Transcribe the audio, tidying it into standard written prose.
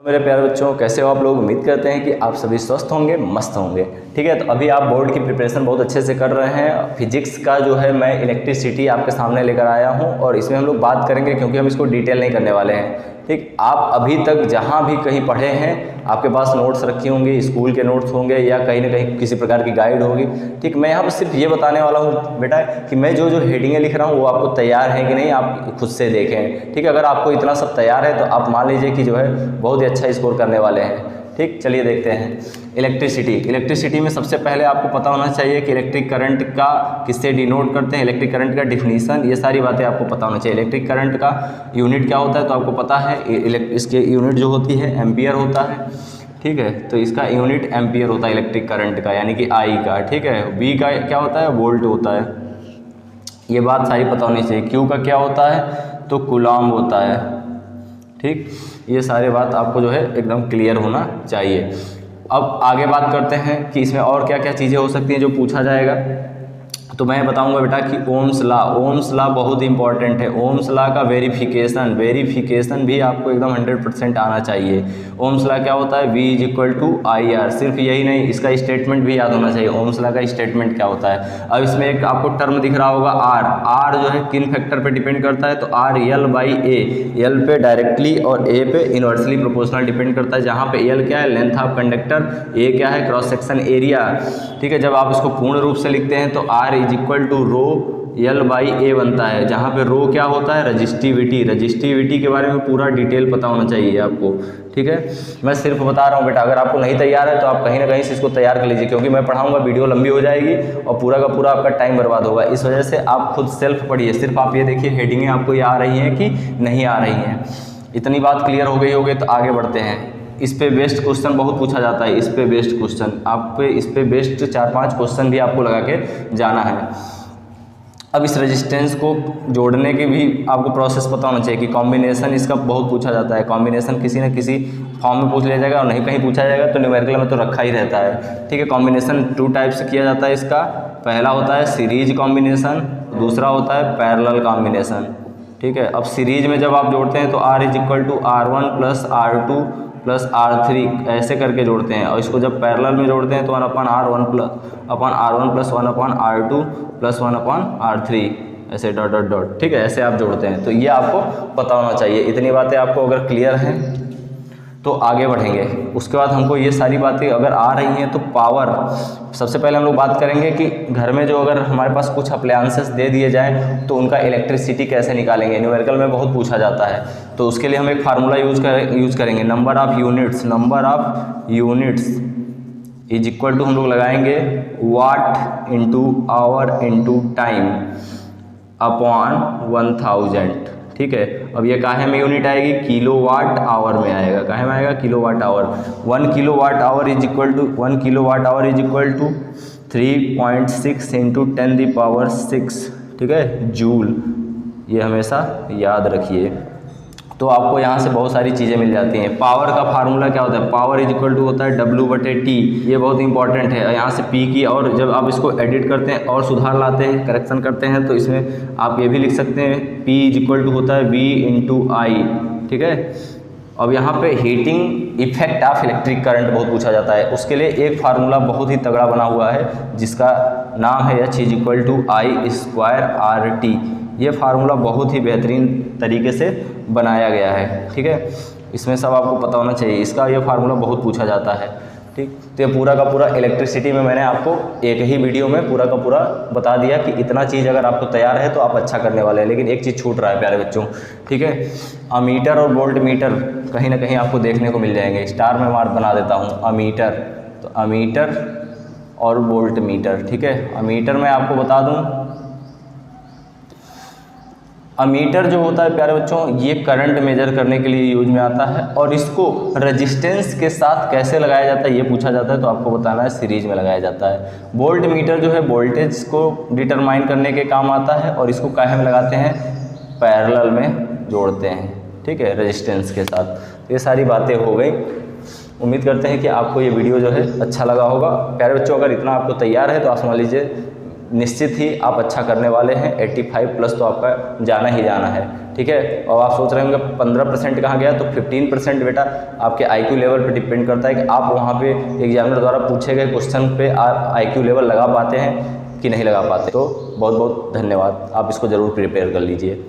मेरे प्यारे बच्चों, कैसे हो आप लोग। उम्मीद करते हैं कि आप सभी स्वस्थ होंगे, मस्त होंगे। ठीक है, तो अभी आप बोर्ड की प्रिपरेशन बहुत अच्छे से कर रहे हैं। फिजिक्स का जो है मैं इलेक्ट्रिसिटी आपके सामने लेकर आया हूं और इसमें हम लोग बात करेंगे, क्योंकि हम इसको डिटेल नहीं करने वाले हैं। ठीक, आप अभी तक जहां भी कहीं पढ़े हैं, आपके पास नोट्स रखी होंगी, स्कूल के नोट्स होंगे या कहीं ना कहीं किसी प्रकार की गाइड होगी। ठीक, मैं यहाँ पर सिर्फ ये बताने वाला हूँ बेटा कि मैं जो हेडिंगें लिख रहा हूँ वो आपको तैयार है कि नहीं, आप खुद से देखें। ठीक है, अगर आपको इतना सब तैयार है तो आप मान लीजिए कि जो है बहुत ही अच्छा स्कोर करने वाले हैं। ठीक, चलिए देखते हैं। इलेक्ट्रिसिटी में सबसे पहले आपको पता होना चाहिए कि इलेक्ट्रिक करंट का किससे डिनोट करते हैं, इलेक्ट्रिक करंट का डिफिनीशन, ये सारी बातें आपको पता होना चाहिए। इलेक्ट्रिक करंट का यूनिट क्या होता है तो आपको पता है, इसके यूनिट जो होती है एम्पियर होता है। ठीक है, तो इसका यूनिट एम्पियर होता है इलेक्ट्रिक करंट का, यानी कि आई का। ठीक है, वी का क्या होता है, वोल्ट होता है। ये बात सारी पता होनी चाहिए। क्यू का क्या होता है तो कूलॉम्ब होता है। ठीक, ये सारे बात आपको जो है एकदम क्लियर होना चाहिए। अब आगे बात करते हैं कि इसमें और क्या क्या चीज़ें हो सकती हैं जो पूछा जाएगा। तो मैं बताऊंगा बेटा कि ओम्स लॉ बहुत इंपॉर्टेंट है। ओम्स लॉ का वेरिफिकेशन भी आपको एकदम 100% आना चाहिए। ओम्स लॉ क्या होता है, V = IR। सिर्फ यही नहीं, इसका स्टेटमेंट भी याद होना चाहिए। ओम्स लॉ का स्टेटमेंट क्या होता है। अब इसमें एक आपको टर्म दिख रहा होगा R जो है किन फैक्टर पे डिपेंड करता है तो R L/A, L पे डायरेक्टली और A पे इनवर्सली प्रोपोर्शनल डिपेंड करता है। जहाँ पे L क्या है, लेंथ ऑफ कंडक्टर, A क्या है, क्रॉस सेक्शन एरिया। ठीक है, जब आप इसको पूर्ण रूप से लिखते हैं तो R = L/A बनता है, जहाँ पे रो क्या होता है, रजिस्टिविटी के बारे में पूरा डिटेल पता होना चाहिए आपको। ठीक है, मैं सिर्फ बता रहा हूँ बेटा, अगर आपको नहीं तैयार है तो आप कहीं ना कहीं से इसको तैयार कर लीजिए, क्योंकि मैं पढ़ाऊंगा, वीडियो लंबी हो जाएगी और पूरा का पूरा आपका टाइम बर्बाद होगा। इस वजह से आप खुद सेल्फ पढ़िए। सिर्फ आप ये देखिए हेडिंगें आपको ये आ रही हैं कि नहीं आ रही हैं। इतनी बात क्लियर हो गई होगी तो आगे बढ़ते हैं। इस पे बेस्ड क्वेश्चन बहुत पूछा जाता है। इस पे बेस्ड क्वेश्चन आप पे, इस पे बेस्ड 4-5 क्वेश्चन भी आपको लगा के जाना है। अब इस रेजिस्टेंस को जोड़ने की भी आपको प्रोसेस पता होना चाहिए कि कॉम्बिनेशन इसका बहुत पूछा जाता है। कॉम्बिनेशन किसी न किसी फॉर्म में पूछ लिया जाएगा और नहीं कहीं पूछा जाएगा तो न्यूमेरिकल में तो रखा ही रहता है। ठीक है, कॉम्बिनेशन 2 टाइप से किया जाता है इसका। पहला होता है सीरीज कॉम्बिनेशन, दूसरा होता है पैरेलल कॉम्बिनेशन। ठीक है, अब सीरीज में जब आप जोड़ते हैं तो R = R1 + R2 + R3 ऐसे करके जोड़ते हैं, और इसको जब पैरेलल में जोड़ते हैं तो 1/R1 + 1/R2 + 1/R3 ऐसे डॉट। ठीक है, ऐसे आप जोड़ते हैं। तो ये आपको पता होना चाहिए। इतनी बातें आपको अगर क्लियर हैं तो आगे बढ़ेंगे। उसके बाद हमको ये सारी बातें अगर आ रही हैं तो पावर, सबसे पहले हम लोग बात करेंगे कि घर में जो अगर हमारे पास कुछ अप्लायंसेस दे दिए जाएं तो उनका इलेक्ट्रिसिटी कैसे निकालेंगे। न्यूमेरिकल में बहुत पूछा जाता है, तो उसके लिए हम एक फार्मूला यूज करेंगे। नंबर ऑफ यूनिट्स = हम लोग लगाएंगे वाट × आवर × टाइम अपॉन 1000। ठीक है, अब ये काहे में यूनिट आएगी, किलोवाट आवर में आएगा। काहे में आएगा, किलोवाट आवर। 1 किलोवाट आवर = 3.6 × 10⁶ ठीक है, जूल। ये हमेशा याद रखिए। तो आपको यहाँ से बहुत सारी चीज़ें मिल जाती हैं। पावर का फार्मूला क्या होता है, पावर = होता है W/T। ये बहुत इंपॉर्टेंट है। यहाँ से P की, और जब आप इसको एडिट करते हैं और सुधार लाते हैं, करेक्शन करते हैं, तो इसमें आप ये भी लिख सकते हैं P = होता है V × I। ठीक है, अब यहाँ पे heating effect of electric current बहुत पूछा जाता है। उसके लिए एक फार्मूला बहुत ही तगड़ा बना हुआ है जिसका नाम है H = I²RT। ये फार्मूला बहुत ही बेहतरीन तरीके से बनाया गया है। ठीक है, इसमें सब आपको पता होना चाहिए। इसका ये फार्मूला बहुत पूछा जाता है। ठीक, तो ये पूरा का पूरा इलेक्ट्रिसिटी में मैंने आपको एक ही वीडियो में पूरा का पूरा बता दिया कि इतना चीज़ अगर आपको तैयार है तो आप अच्छा करने वाले हैं। लेकिन एक चीज़ छूट रहा है प्यारे बच्चों। ठीक है, अमीटर और वोल्ट मीटर कहीं ना कहीं आपको देखने को मिल जाएंगे। स्टार में मार्क बना देता हूँ अमीटर, तो अमीटर और वोल्ट मीटर। ठीक है, अमीटर में आपको बता दूँ, अमीटर जो होता है प्यारे बच्चों, ये करंट मेजर करने के लिए यूज में आता है, और इसको रेजिस्टेंस के साथ कैसे लगाया जाता है ये पूछा जाता है, तो आपको बताना है सीरीज में लगाया जाता है। वोल्ट मीटर जो है वोल्टेज को डिटरमाइन करने के काम आता है, और इसको काहे में लगाते हैं, पैरेलल में जोड़ते हैं। ठीक है, रेजिस्टेंस के साथ। ये सारी बातें हो गई। उम्मीद करते हैं कि आपको ये वीडियो जो है अच्छा लगा होगा। प्यारे बच्चों, अगर इतना आपको तैयार है तो आप समझ लीजिए निश्चित ही आप अच्छा करने वाले हैं। 85+ तो आपका जाना ही जाना है। ठीक है। और आप सोच रहे होंगे 15% कहाँ गया, तो 15% बेटा आपके IQ लेवल पे डिपेंड करता है कि आप वहाँ पे एग्जामिनर द्वारा पूछे गए क्वेश्चन पे आप IQ लेवल लगा पाते हैं कि नहीं लगा पाते। तो बहुत बहुत धन्यवाद, आप इसको ज़रूर प्रिपेयर कर लीजिए।